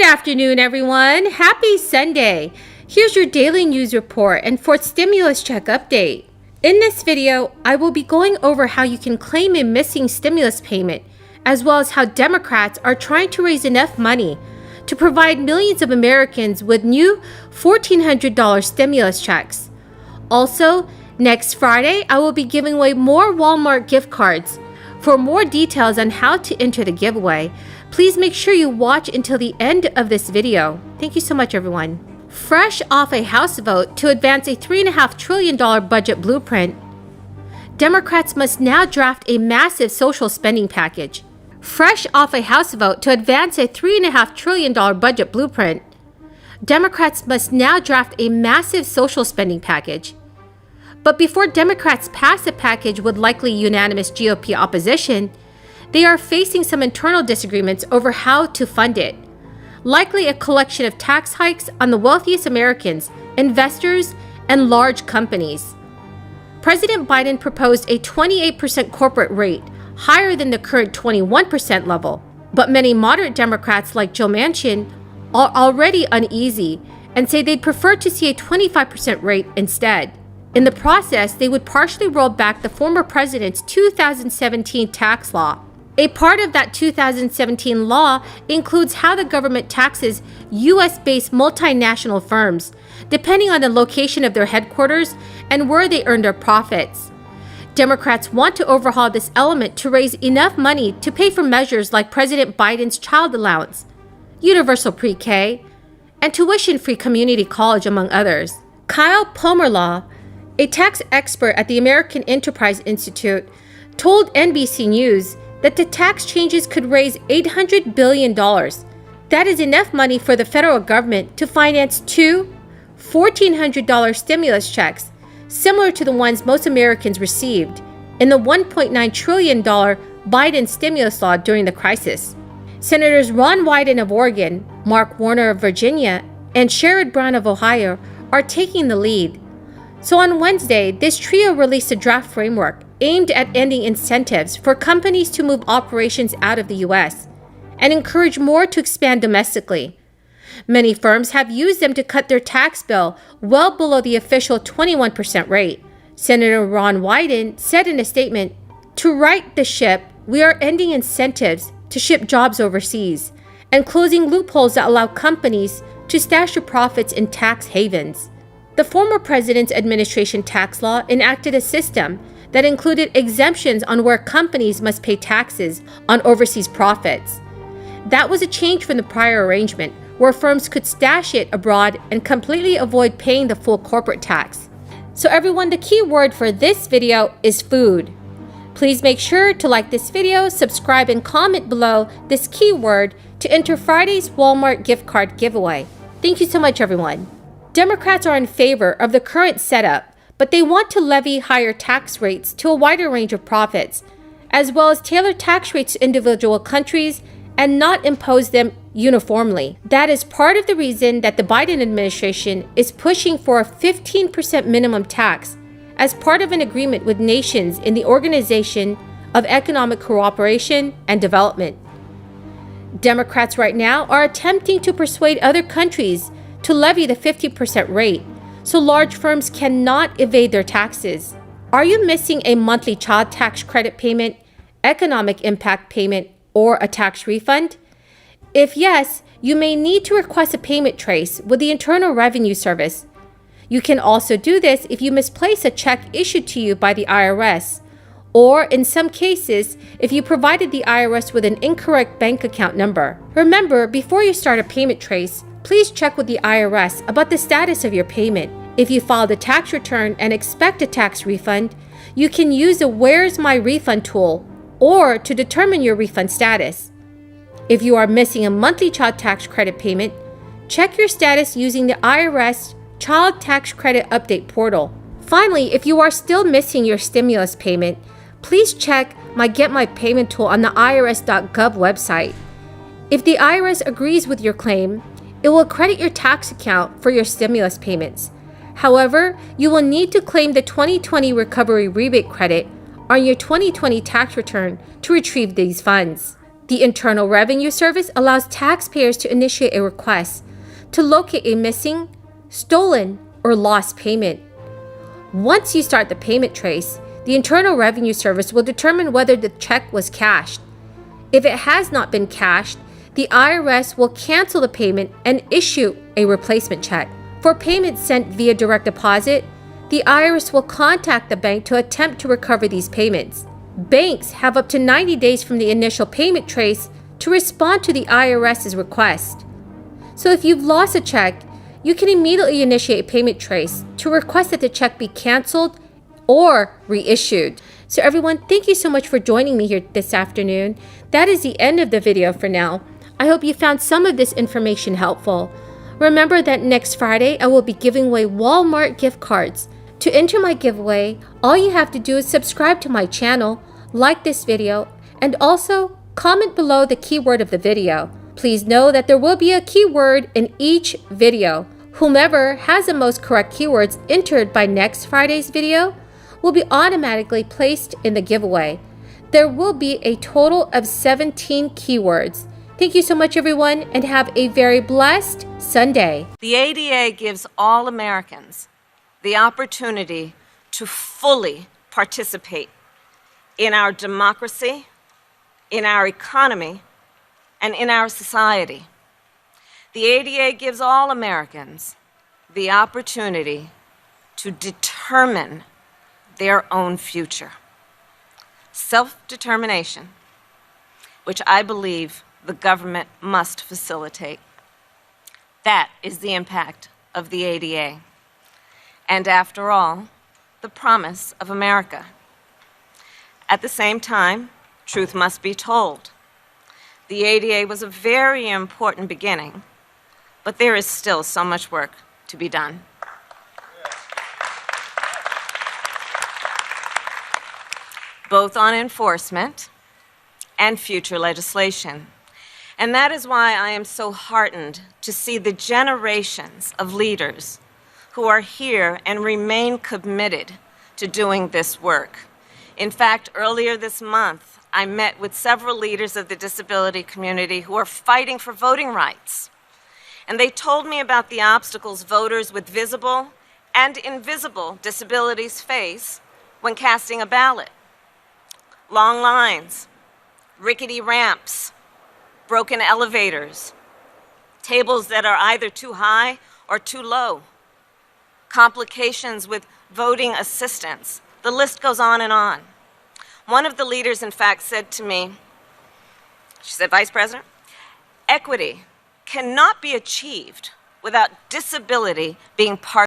Good afternoon, everyone. Happy Sunday. Here's your daily news report and fourth stimulus check update. In this video, I will be going over how you can claim a missing stimulus payment, as well as how Democrats are trying to raise enough money to provide millions of Americans with new $1,400 stimulus checks. Also, next Friday, I will be giving away more Walmart gift cards. For more details on how to enter the giveaway, please make sure you watch until the end of this video. Thank you so much, everyone. Fresh off a House vote to advance a $3.5 trillion budget blueprint, Democrats must now draft a massive social spending package. Fresh off a House vote to advance a $3.5 trillion budget blueprint, Democrats must now draft a massive social spending package. But before Democrats pass the package with likely unanimous GOP opposition, they are facing some internal disagreements over how to fund it. Likely a collection of tax hikes on the wealthiest Americans, investors, and large companies. President Biden proposed a 28% corporate rate, higher than the current 21% level. But many moderate Democrats like Joe Manchin are already uneasy and say they'd prefer to see a 25% rate instead. In the process, they would partially roll back the former president's 2017 tax law. A part of that 2017 law includes how the government taxes U.S.-based multinational firms, depending on the location of their headquarters and where they earn their profits. Democrats want to overhaul this element to raise enough money to pay for measures like President Biden's child allowance, universal pre-K, and tuition-free community college, among others. Kyle Pomerlaw, a tax expert at the American Enterprise Institute, told NBC News that the tax changes could raise $800 billion. That is enough money for the federal government to finance two $1,400 stimulus checks, similar to the ones most Americans received in the $1.9 trillion Biden stimulus law during the crisis. Senators Ron Wyden of Oregon, Mark Warner of Virginia, and Sherrod Brown of Ohio are taking the lead. So on Wednesday, this trio released a draft framework aimed at ending incentives for companies to move operations out of the U.S. and encourage more to expand domestically. Many firms have used them to cut their tax bill well below the official 21% rate. Senator Ron Wyden said in a statement, "To right the ship, we are ending incentives to ship jobs overseas and closing loopholes that allow companies to stash their profits in tax havens." The former president's administration tax law enacted a system that included exemptions on where companies must pay taxes on overseas profits. That was a change from the prior arrangement, where firms could stash it abroad and completely avoid paying the full corporate tax. So everyone, the key word for this video is food. Please make sure to like this video, subscribe, and comment below this keyword to enter Friday's Walmart gift card giveaway. Thank you so much, everyone. Democrats are in favor of the current setup, but they want to levy higher tax rates to a wider range of profits, as well as tailor tax rates to individual countries and not impose them uniformly. That is part of the reason that the Biden administration is pushing for a 15% minimum tax as part of an agreement with nations in the Organization of Economic Cooperation and Development. Democrats right now are attempting to persuade other countries to levy the 50% rate, so large firms cannot evade their taxes. Are you missing a monthly child tax credit payment, economic impact payment, or a tax refund? If yes, you may need to request a payment trace with the Internal Revenue Service. You can also do this if you misplace a check issued to you by the IRS, or in some cases, if you provided the IRS with an incorrect bank account number. Remember, before you start a payment trace, please check with the IRS about the status of your payment. If you filed a tax return and expect a tax refund, you can use the Where's My Refund tool or to determine your refund status. If you are missing a monthly child tax credit payment, check your status using the IRS Child Tax Credit Update portal. Finally, if you are still missing your stimulus payment, please check my Get My Payment tool on the irs.gov website. If the IRS agrees with your claim, it will credit your tax account for your stimulus payments. However, you will need to claim the 2020 Recovery Rebate Credit on your 2020 tax return to retrieve these funds. The Internal Revenue Service allows taxpayers to initiate a request to locate a missing, stolen, or lost payment. Once you start the payment trace, the Internal Revenue Service will determine whether the check was cashed. If it has not been cashed, the IRS will cancel the payment and issue a replacement check. For payments sent via direct deposit, the IRS will contact the bank to attempt to recover these payments. Banks have up to 90 days from the initial payment trace to respond to the IRS's request. So if you've lost a check, you can immediately initiate a payment trace to request that the check be canceled or reissued. So everyone, thank you so much for joining me here this afternoon. That is the end of the video for now. I hope you found some of this information helpful. Remember that next Friday, I will be giving away Walmart gift cards. To enter my giveaway, all you have to do is subscribe to my channel, like this video, and also comment below the keyword of the video. Please know that there will be a keyword in each video. Whomever has the most correct keywords entered by next Friday's video will be automatically placed in the giveaway. There will be a total of 17 keywords. Thank you so much, everyone, and have a very blessed Sunday. The ADA gives all Americans the opportunity to fully participate in our democracy, in our economy, and in our society. The ADA gives all Americans the opportunity to determine their own future. Self-determination, which I believe the government must facilitate. That is the impact of the ADA. And after all, the promise of America. At the same time, truth must be told. The ADA was a very important beginning, but there is still so much work to be done. Both on enforcement and future legislation. And that is why I am so heartened to see the generations of leaders who are here and remain committed to doing this work. In fact, earlier this month, I met with several leaders of the disability community who are fighting for voting rights. And they told me about the obstacles voters with visible and invisible disabilities face when casting a ballot. Long lines, rickety ramps, broken elevators, tables that are either too high or too low, complications with voting assistance. The list goes on and on. One of the leaders, in fact, said to me, she said, "Vice President, equity cannot be achieved without disability being part